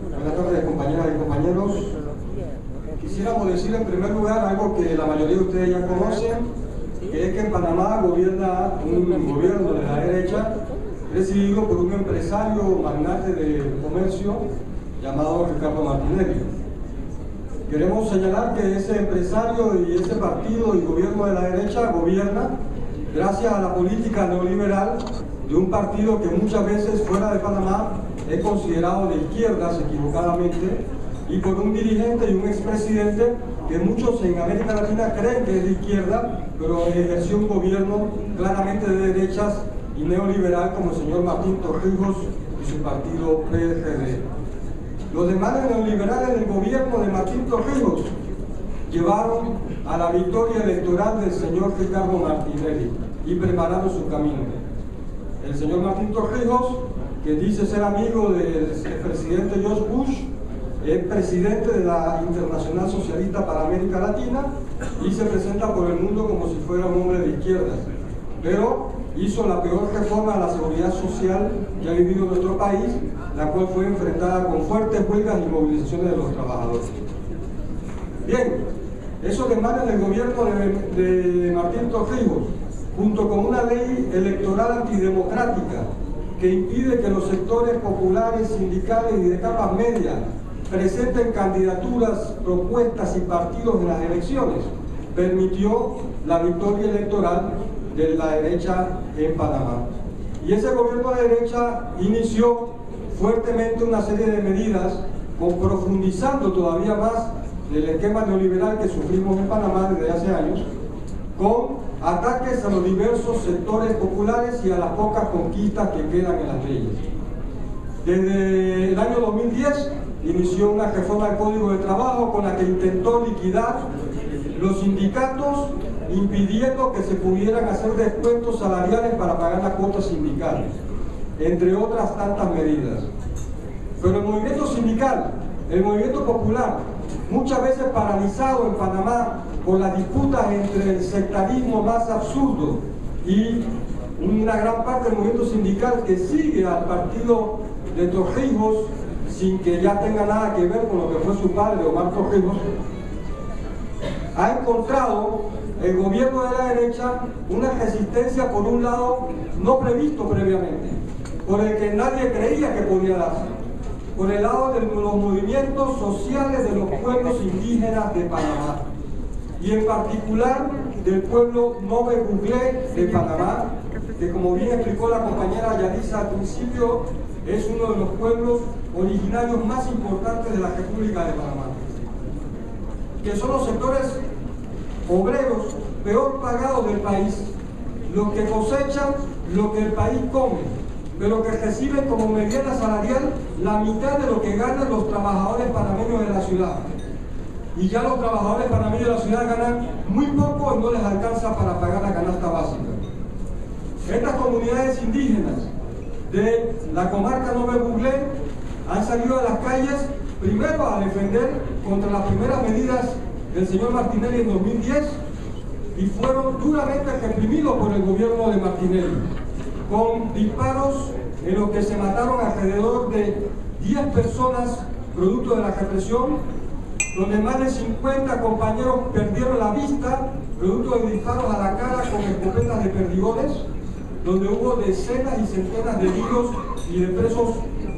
Buenas tardes, compañeras y compañeros. Quisiéramos decir en primer lugar algo que la mayoría de ustedes ya conocen, que es que en Panamá gobierna un gobierno de la derecha presidido por un empresario magnate de comercio llamado Ricardo Martinelli. Queremos señalar que ese empresario y ese partido y gobierno de la derecha gobierna gracias a la política neoliberal de un partido que muchas veces fuera de Panamá es considerado de izquierdas equivocadamente, y por un dirigente y un expresidente que muchos en América Latina creen que es de izquierda, pero ejerció un gobierno claramente de derechas y neoliberal como el señor Martín Torrijos y su partido PRD. Los demás neoliberales del gobierno de Martín Torrijos llevaron a la victoria electoral del señor Ricardo Martinelli y prepararon su camino. El señor Martín Torrijos, que dice ser amigo del expresidente George Bush, es presidente de la Internacional Socialista para América Latina y se presenta por el mundo como si fuera un hombre de izquierdas, pero hizo la peor reforma a la seguridad social que ha vivido nuestro país, la cual fue enfrentada con fuertes huelgas y movilizaciones de los trabajadores. Bien, eso demanda del gobierno de Martín Torrijos, junto con una ley electoral antidemocrática que impide que los sectores populares, sindicales y de capas medias presenten candidaturas, propuestas y partidos en las elecciones, permitió la victoria electoral de la derecha en Panamá. Y ese gobierno de derecha inició fuertemente una serie de medidas, profundizando todavía más el esquema neoliberal que sufrimos en Panamá desde hace años, con ataques a los diversos sectores populares y a las pocas conquistas que quedan en las leyes. Desde el año 2010 inició una reforma del Código de Trabajo con la que intentó liquidar los sindicatos, impidiendo que se pudieran hacer descuentos salariales para pagar la cuota sindical, entre otras tantas medidas. Pero el movimiento sindical, el movimiento popular, muchas veces paralizado en Panamá por las disputas entre el sectarismo más absurdo y una gran parte del movimiento sindical que sigue al partido de Torrijos sin que ya tenga nada que ver con lo que fue su padre, Omar Torrijos, ha encontrado el gobierno de la derecha una resistencia, por un lado, no previsto previamente, por el que nadie creía que podía darse, por el lado de los movimientos sociales de los pueblos indígenas de Panamá, y en particular del pueblo Nove Buglé de Panamá, que como bien explicó la compañera Yadisa al principio, es uno de los pueblos originarios más importantes de la República de Panamá, que son los sectores obreros peor pagados del país, los que cosechan lo que el país come, pero que reciben como mediana salarial la mitad de lo que ganan los trabajadores panameños de la ciudad. Y ya los trabajadores panameños de la ciudad ganan muy poco y no les alcanza para pagar la canasta básica. Estas comunidades indígenas de la comarca Nove Buglé han salido a las calles primero a defender contra las primeras medidas del señor Martinelli en 2010 y fueron duramente reprimidos por el gobierno de Martinelli, con disparos en los que se mataron alrededor de 10 personas producto de la represión, donde más de 50 compañeros perdieron la vista producto de disparos a la cara con escopetas de perdigones, donde hubo decenas y centenas de heridos y de presos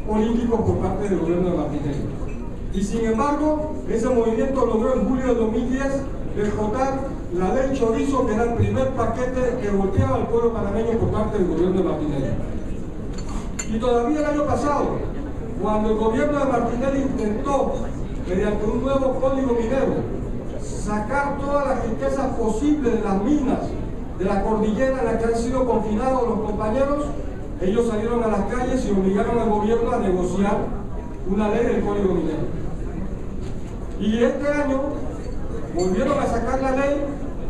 políticos por parte del gobierno de Martinelli. Y sin embargo, ese movimiento logró en julio de 2010 derrotar la ley Chorizo, que era el primer paquete que golpeaba al pueblo panameño por parte del gobierno de Martinelli. Y todavía el año pasado, cuando el gobierno de Martinelli intentó, mediante un nuevo código minero, sacar todas las riquezas posibles de las minas de la cordillera en la que han sido confinados los compañeros, ellos salieron a las calles y obligaron al gobierno a negociar una ley del código minero. Y este año volvieron a sacar la ley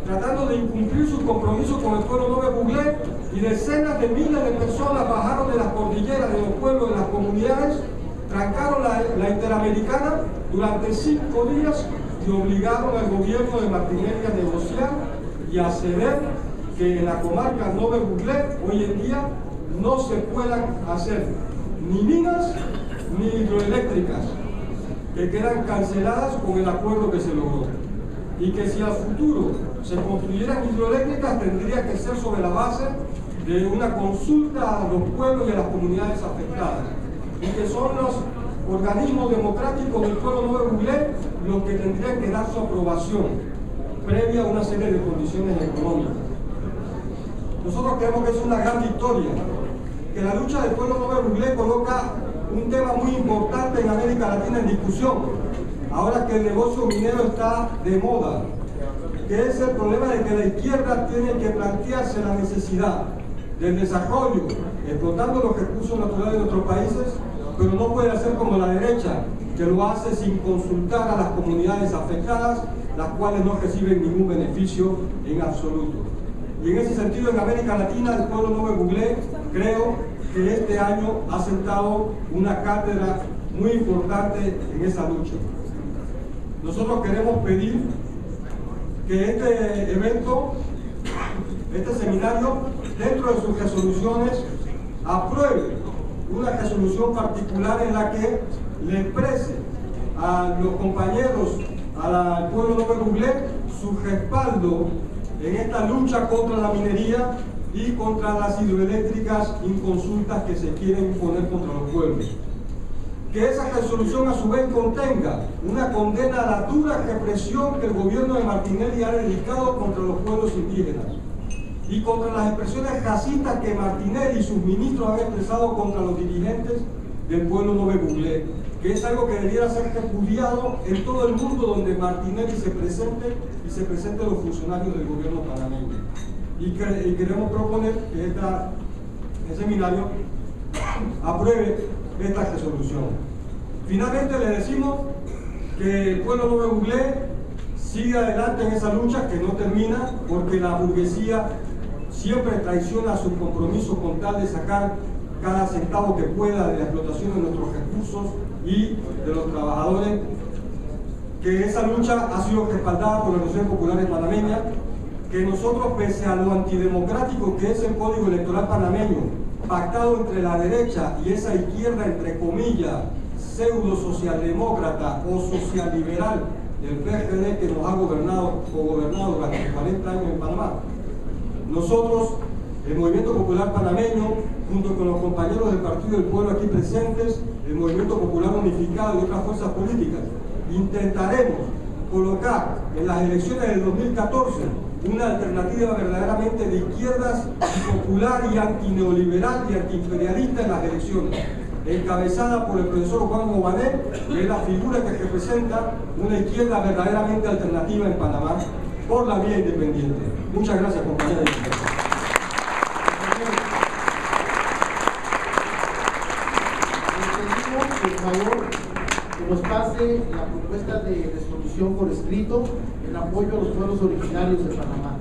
tratando de incumplir sus compromisos con el pueblo Nove Buglé, y decenas de miles de personas bajaron de las cordilleras, de los pueblos, de las comunidades, trancaron la Interamericana durante 5 días y obligaron al gobierno de Martinelli a negociar y a ceder que en la comarca Nove Buglé hoy en día no se puedan hacer ni minas ni hidroeléctricas, que quedan canceladas con el acuerdo que se logró. Y que si al futuro se construyeran hidroeléctricas, tendría que ser sobre la base de una consulta a los pueblos y a las comunidades afectadas. Y que son los organismos democráticos del pueblo Nuevo Buglé los que tendrían que dar su aprobación, previa a una serie de condiciones económicas. Nosotros creemos que es una gran victoria, que la lucha del pueblo Nuevo Buglé coloca un tema muy importante en América Latina en discusión, ahora que el negocio minero está de moda, que es el problema de que la izquierda tiene que plantearse la necesidad del desarrollo, explotando los recursos naturales de nuestros países, pero no puede hacer como la derecha, que lo hace sin consultar a las comunidades afectadas, las cuales no reciben ningún beneficio en absoluto. Y en ese sentido, en América Latina, el pueblo Nuevo Buglé, creo que este año ha sentado una cátedra muy importante en esa lucha. Nosotros queremos pedir que este evento, este seminario, dentro de sus resoluciones, apruebe una resolución particular en la que le exprese a los compañeros, al pueblo Nuevo Buglé, su respaldo en esta lucha contra la minería y contra las hidroeléctricas inconsultas que se quieren imponer contra los pueblos. Que esa resolución a su vez contenga una condena a la dura represión que el gobierno de Martinelli ha dedicado contra los pueblos indígenas y contra las expresiones racistas que Martinelli y sus ministros han expresado contra los dirigentes del pueblo Nuevo Buglé, que es algo que debiera ser repudiado en todo el mundo donde Martinelli se presente y se presenten los funcionarios del gobierno panameño. Y queremos proponer que el seminario apruebe esta resolución. Finalmente le decimos que el pueblo Nuevo Buglé sigue adelante en esa lucha que no termina, porque la burguesía siempre traiciona sus compromisos con tal de sacar cada centavo que pueda de la explotación de nuestros recursos y de los trabajadores. Que esa lucha ha sido respaldada por la Organización Popular Panameña, que nosotros, pese a lo antidemocrático que es el Código Electoral panameño, pactado entre la derecha y esa izquierda, entre comillas, pseudo socialdemócrata o socialliberal del PRD, que nos ha gobernado durante 40 años en Panamá. Nosotros, el Movimiento Popular Panameño, junto con los compañeros del Partido del Pueblo aquí presentes, el Movimiento Popular Unificado y otras fuerzas políticas, intentaremos colocar en las elecciones del 2014 una alternativa verdaderamente de izquierdas, popular y antineoliberal y antiimperialista en las elecciones, encabezada por el profesor Juan Jované, que es la figura que representa una izquierda verdaderamente alternativa en Panamá por la vía independiente. Muchas gracias, compañeros. Por favor, que nos pase la propuesta de resolución por escrito en apoyo a los pueblos originarios de Panamá.